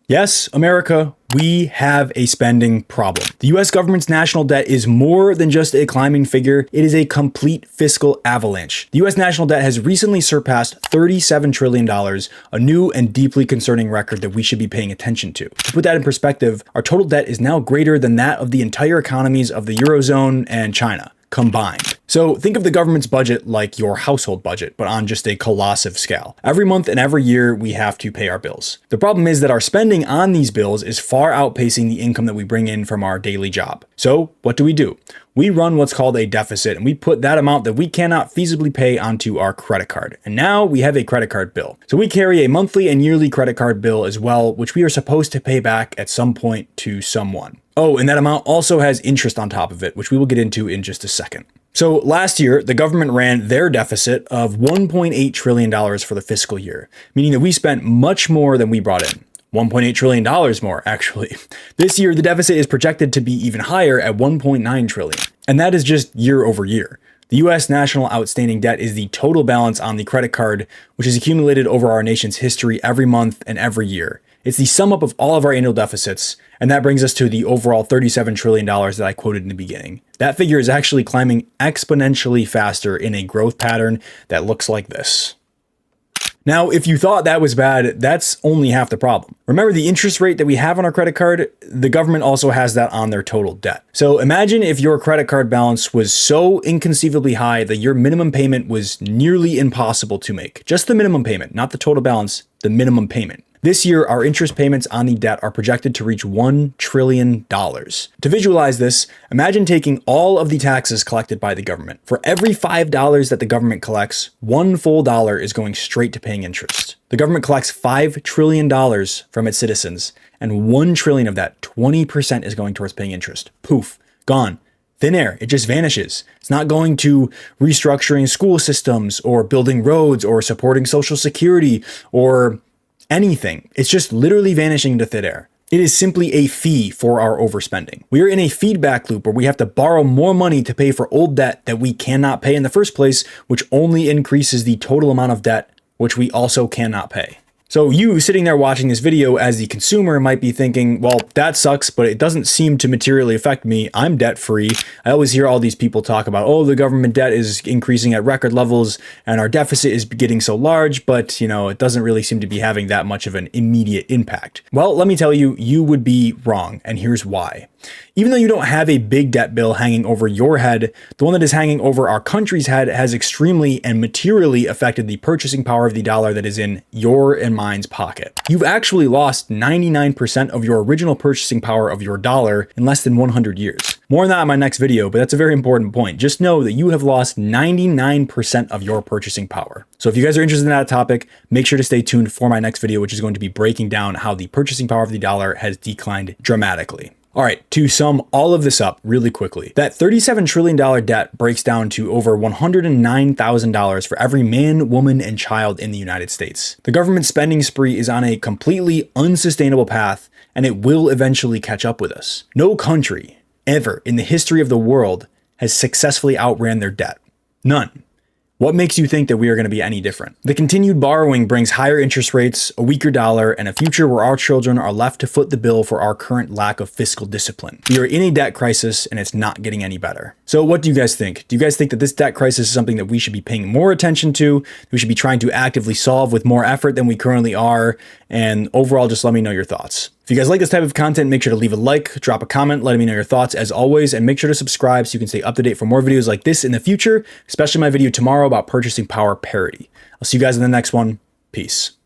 Yes, America, we have a spending problem. The US government's national debt is more than just a climbing figure, it is a complete fiscal avalanche. The US national debt has recently surpassed $37 trillion, a new and deeply concerning record that we should be paying attention to. To put that in perspective, our total debt is now greater than that of the entire economies of the Eurozone and China combined. So think of the government's budget like your household budget, but on just a colossal scale. Every month and every year, we have to pay our bills. The problem is that our spending on these bills is far outpacing the income that we bring in from our daily job. So what do? We run what's called a deficit, and we put that amount that we cannot feasibly pay onto our credit card. And now we have a credit card bill. So we carry a monthly and yearly credit card bill as well, which we are supposed to pay back at some point to someone. Oh, and that amount also has interest on top of it, which we will get into in just a second. So last year, the government ran their deficit of $1.8 trillion for the fiscal year, meaning that we spent much more than we brought in. $1.8 trillion more, actually. This year, the deficit is projected to be even higher at $1.9 trillion. And that is just year over year. The US national outstanding debt is the total balance on the credit card, which is accumulated over our nation's history every month and every year. It's the sum up of all of our annual deficits, and that brings us to the overall $37 trillion that I quoted in the beginning. That figure is actually climbing exponentially faster in a growth pattern that looks like this. Now, if you thought that was bad, that's only half the problem. Remember the interest rate that we have on our credit card? The government also has that on their total debt. So imagine if your credit card balance was so inconceivably high that your minimum payment was nearly impossible to make. Just the minimum payment, not the total balance, the minimum payment. This year, our interest payments on the debt are projected to reach $1 trillion. To visualize this, imagine taking all of the taxes collected by the government. For every $5 that the government collects, $1 full dollar is going straight to paying interest. The government collects $5 trillion from its citizens, and $1 trillion of that, 20%, is going towards paying interest. Poof, gone. Thin air, it just vanishes. It's not going to restructuring school systems or building roads or supporting Social Security or anything. It's just literally vanishing into thin air. It is simply a fee for our overspending. We are in a feedback loop where we have to borrow more money to pay for old debt that we cannot pay in the first place, which only increases the total amount of debt, which we also cannot pay. So you sitting there watching this video as the consumer might be thinking, well, that sucks, but it doesn't seem to materially affect me. I'm debt free. I always hear all these people talk about, oh, the government debt is increasing at record levels and our deficit is getting so large, but it doesn't really seem to be having that much of an immediate impact. Well, let me tell you, you would be wrong. And here's why. Even though you don't have a big debt bill hanging over your head, the one that is hanging over our country's head has extremely and materially affected the purchasing power of the dollar that is in your and mine's pocket. You've actually lost 99% of your original purchasing power of your dollar in less than 100 years. More on that in my next video, but that's a very important point. Just know that you have lost 99% of your purchasing power. So if you guys are interested in that topic, make sure to stay tuned for my next video, which is going to be breaking down how the purchasing power of the dollar has declined dramatically. All right, to sum all of this up really quickly, that $37 trillion debt breaks down to over $109,000 for every man, woman, and child in the United States. The government spending spree is on a completely unsustainable path, and it will eventually catch up with us. No country ever in the history of the world has successfully outran their debt. None. What makes you think that we are going to be any different? The continued borrowing brings higher interest rates, a weaker dollar, and a future where our children are left to foot the bill for our current lack of fiscal discipline. We are in a debt crisis and it's not getting any better. So what do you guys think? Do you guys think that this debt crisis is something that we should be paying more attention to? We should be trying to actively solve with more effort than we currently are? And overall, just let me know your thoughts. If you guys like this type of content, make sure to leave a like, drop a comment, letting me know your thoughts as always, and make sure to subscribe so you can stay up to date for more videos like this in the future, especially my video tomorrow about purchasing power parity. I'll see you guys in the next one. Peace.